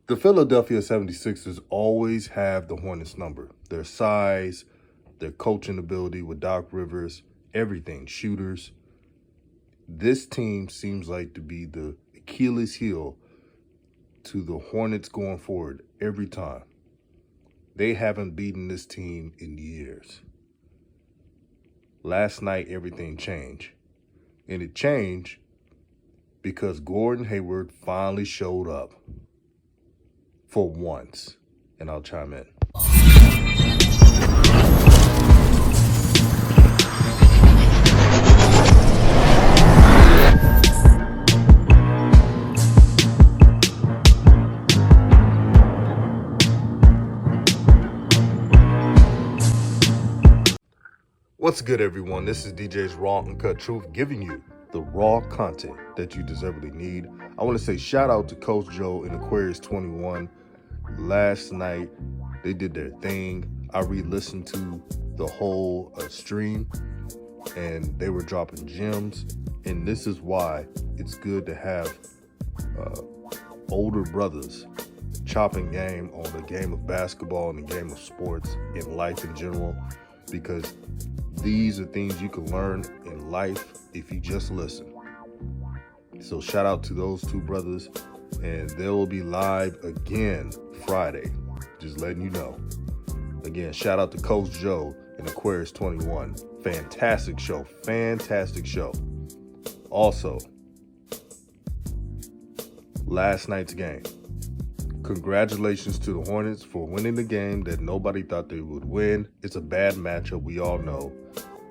The Philadelphia 76ers always have the Hornets number. Their size, their coaching ability with Doc Rivers, everything, shooters. This team seems like to be the Achilles heel to the Hornets going forward every time. They haven't beaten this team in years. Last night, everything changed. And it changed because Gordon Hayward finally showed up. For once. And I'll chime in. What's good, everyone? This is DJ's Raw Uncut Truth, giving you the raw content that you deservedly need. I want to say shout out to Coach Joe and Aquarius 21. Last night, they did their thing. I re-listened to the whole stream, and they were dropping gems. And this is why it's good to have older brothers chopping game on the game of basketball and the game of sports and life in general, because these are things you can learn in life if you just listen. So shout out to those two brothers, and they will be live again Friday. Just letting you know. Again, shout out to Coach Joe and Aquarius 21. Fantastic show. Fantastic show. Also, last night's game. Congratulations to the Hornets for winning the game that nobody thought they would win. It's a bad matchup, we all know.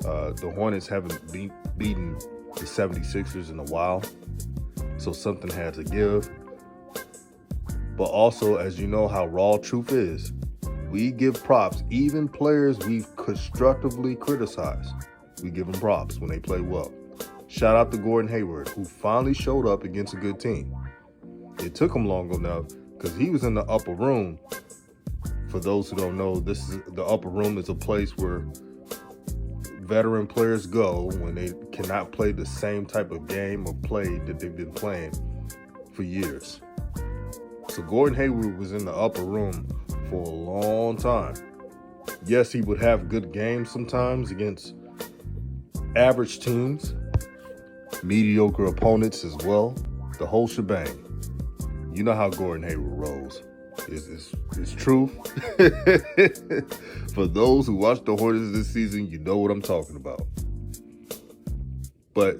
The Hornets haven't beaten the 76ers in a while, so something had to give. But also, as you know how raw truth is, we give props. Even players we've constructively criticized, we give them props when they play well. Shout out to Gordon Hayward, who finally showed up against a good team. It took him long enough because he was in the upper room. For those who don't know, the upper room is a place where veteran players go when they cannot play the same type of game or play that they've been playing for years. So Gordon Hayward was in the upper room for a long time. Yes, he would have good games sometimes against average teams, mediocre opponents as well, the whole shebang. You know how Gordon Hayward rolls. It's truth. For those who watch the Hornets this season, you know what I'm talking about. But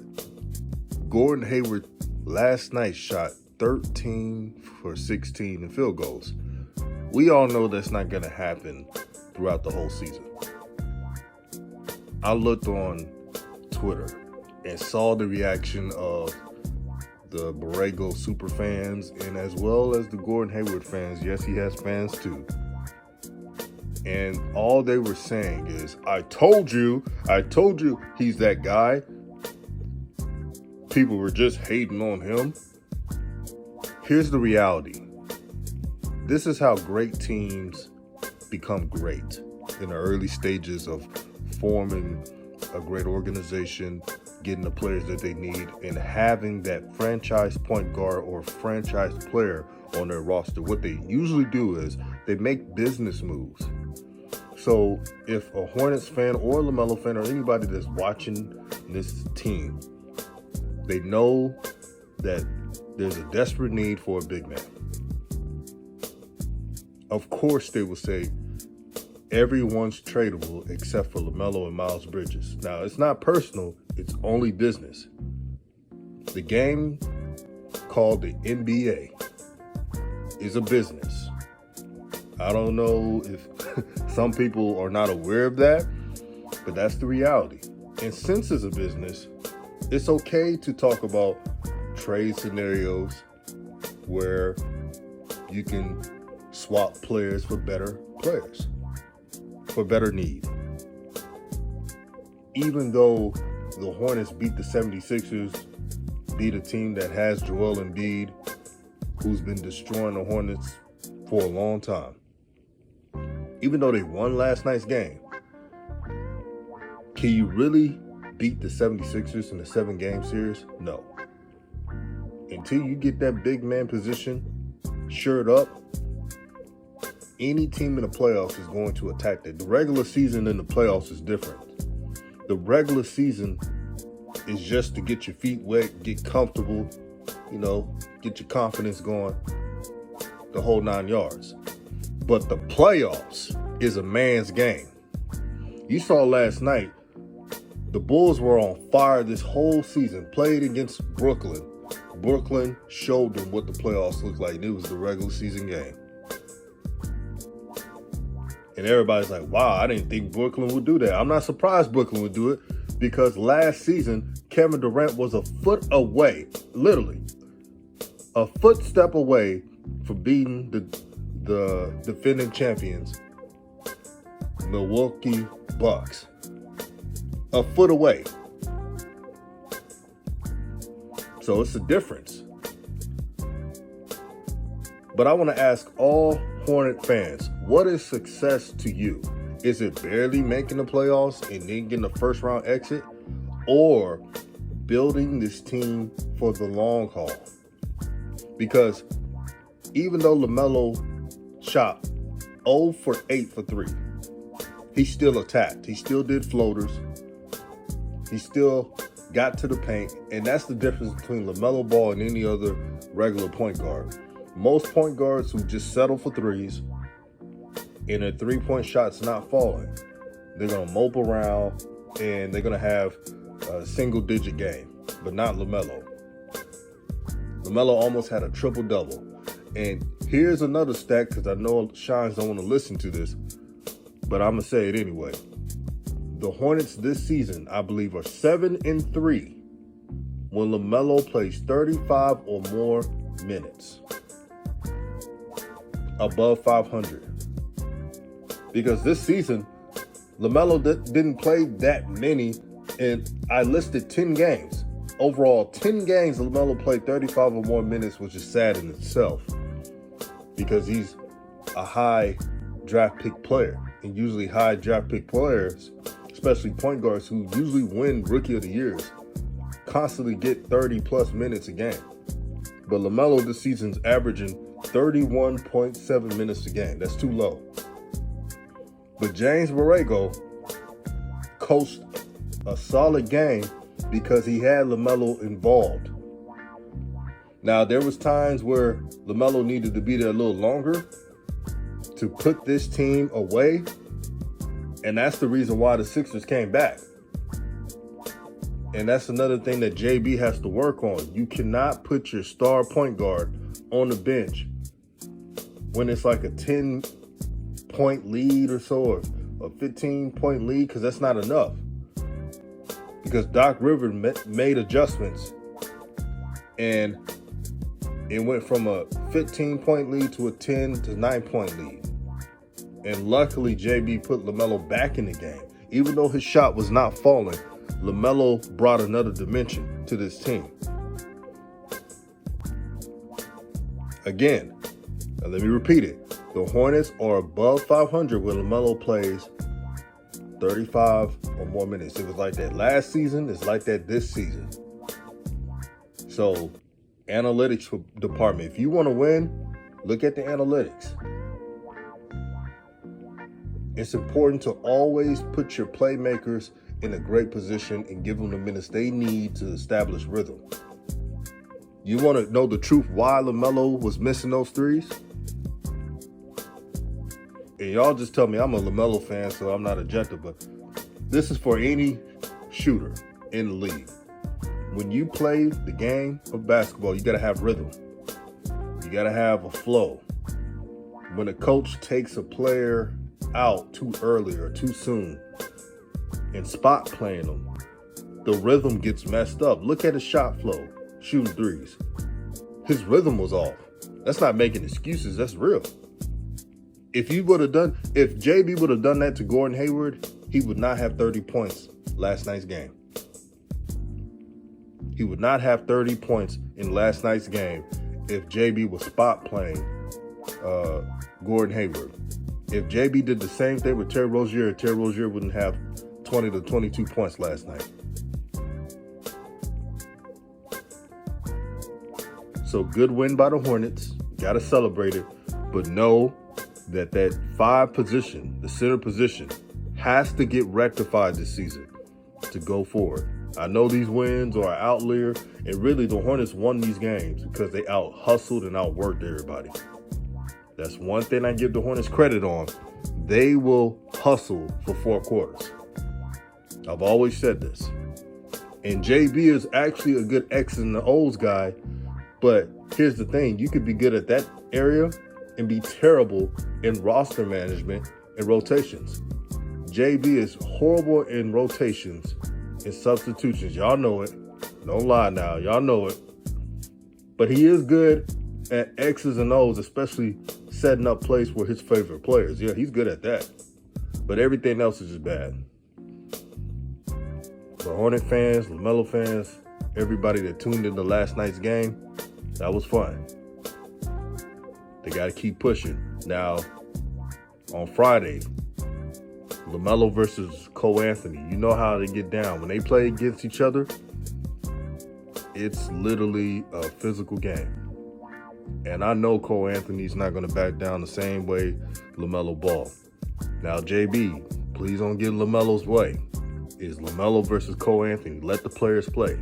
Gordon Hayward last night shot 13 for 16 in field goals. We all know that's not going to happen throughout the whole season. I looked on Twitter and saw the reaction of the Borrego super fans and as well as the Gordon Hayward fans. Yes, he has fans too. And all they were saying is, I told you he's that guy. People were just hating on him. Here's the reality. This is how great teams become great in the early stages of forming a great organization, getting the players that they need, and having that franchise point guard or franchise player on their roster. What they usually do is they make business moves. So if a Hornets fan or a LaMelo fan or anybody that's watching this team, they know that there's a desperate need for a big man. Of course, they will say everyone's tradable except for LaMelo and Miles Bridges. Now, it's not personal. It's only business. The game called the NBA is a business. I don't know if some people are not aware of that, but that's the reality. And since it's a business, it's okay to talk about trade scenarios where you can swap players for better players, for better need. Even though the Hornets beat the 76ers, beat a team that has Joel Embiid, who's been destroying the Hornets for a long time. Even though they won last night's game, can you really beat the 76ers in a 7-game series? No. Until you get that big man position shirt up, any team in the playoffs is going to attack that. The regular season and the playoffs is different. The regular season is just to get your feet wet, get comfortable, get your confidence going, the whole 9 yards. But the playoffs is a man's game. You saw last night, the Bulls were on fire this whole season, played against Brooklyn. Brooklyn showed them what the playoffs looked like. It was the regular season game. And everybody's like, wow, I didn't think Brooklyn would do that. I'm not surprised Brooklyn would do it because last season, Kevin Durant was a foot away, literally, a footstep away from beating the defending champions, Milwaukee Bucks. A foot away. So it's a difference. But I want to ask all Hornet fans, what is success to you? Is it barely making the playoffs and then getting a first round exit? Or building this team for the long haul? Because even though LaMelo shot 0 for 8 for 3, he still attacked. He still did floaters. He still got to the paint. And that's the difference between LaMelo Ball and any other regular point guard. Most point guards who just settle for threes and their three-point shot's not falling, they're going to mope around and they're going to have a single-digit game, but not LaMelo. LaMelo almost had a triple-double. And here's another stat, because I know Shines don't want to listen to this, but I'm going to say it anyway. The Hornets this season, I believe, are 7-3 when LaMelo plays 35 or more minutes. Above 500. Because this season, LaMelo didn't play that many, and I listed 10 games. Overall, 10 games LaMelo played 35 or more minutes, which is sad in itself. Because he's a high draft pick player. And usually high draft pick players, especially point guards who usually win Rookie of the Years, constantly get 30-plus minutes a game. But LaMelo this season's averaging 31.7 minutes a game. That's too low. But James Borrego coached a solid game because he had LaMelo involved. Now, there was times where LaMelo needed to be there a little longer to put this team away, and that's the reason why the Sixers came back. And that's another thing that JB has to work on. You cannot put your star point guard on the bench when it's like a 10-point lead or so, or a 15-point lead, because that's not enough. Because Doc Rivers made adjustments, and it went from a 15-point lead to a 10 to 9-point lead. And luckily, JB put LaMelo back in the game. Even though his shot was not falling, LaMelo brought another dimension to this team. Again, now let me repeat it. The Hornets are above 500 when LaMelo plays 35 or more minutes. It was like that last season. It's like that this season. So, analytics department. If you want to win, look at the analytics. It's important to always put your playmakers in a great position and give them the minutes they need to establish rhythm. You want to know the truth why LaMelo was missing those threes? And y'all just tell me I'm a LaMelo fan, so I'm not objective, but this is for any shooter in the league. When you play the game of basketball, you got to have rhythm. You got to have a flow. When a coach takes a player out too early or too soon and spot playing them, the rhythm gets messed up. Look at his shot flow, shooting threes. His rhythm was off. That's not making excuses. That's real. If JB would have done that to Gordon Hayward, he would not have 30 points last night's game. He would not have 30 points in last night's game if JB was spot playing Gordon Hayward. If JB did the same thing with Terry Rozier wouldn't have 20 to 22 points last night. So good win by the Hornets. Got to celebrate it, but know that that 5 position, the center position, has to get rectified this season to go forward. I know these wins are an outlier, and really the Hornets won these games because they out-hustled and outworked everybody. That's one thing I give the Hornets credit on. They will hustle for 4 quarters. I've always said this. And JB is actually a good X's and O's guy, but here's the thing. You could be good at that area and be terrible in roster management and rotations. JB is horrible in rotations and substitutions. Y'all know it. Don't lie now. Y'all know it. But he is good at X's and O's, especially setting up plays for his favorite players. Yeah, he's good at that. But everything else is just bad. For Hornet fans, LaMelo fans, everybody that tuned into last night's game, that was fun. They got to keep pushing. Now, on Friday, LaMelo versus Cole Anthony. You know how they get down. When they play against each other, it's literally a physical game. And I know Cole Anthony's not going to back down the same way LaMelo ball. Now, JB, please don't get LaMelo's way. It's LaMelo versus Cole Anthony. Let the players play.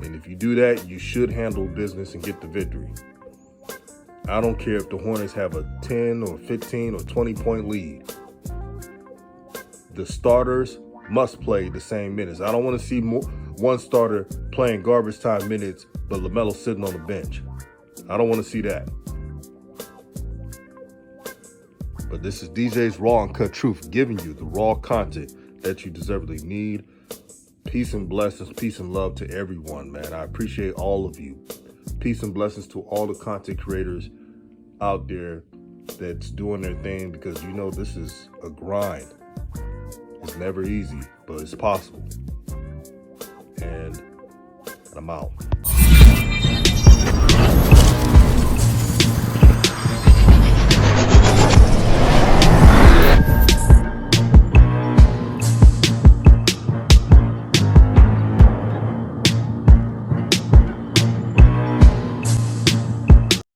And if you do that, you should handle business and get the victory. I don't care if the Hornets have a 10 or 15 or 20-point lead. The starters must play the same minutes. I don't want to see one starter playing garbage time minutes, but LaMelo sitting on the bench. I don't want to see that. But this is DJ's Raw and Cut Truth, giving you the raw content that you deservedly need. Peace and blessings, peace and love to everyone, man. I appreciate all of you. Peace and blessings to all the content creators out there that's doing their thing, because you know this is a grind. It's never easy, but it's possible. And I'm out.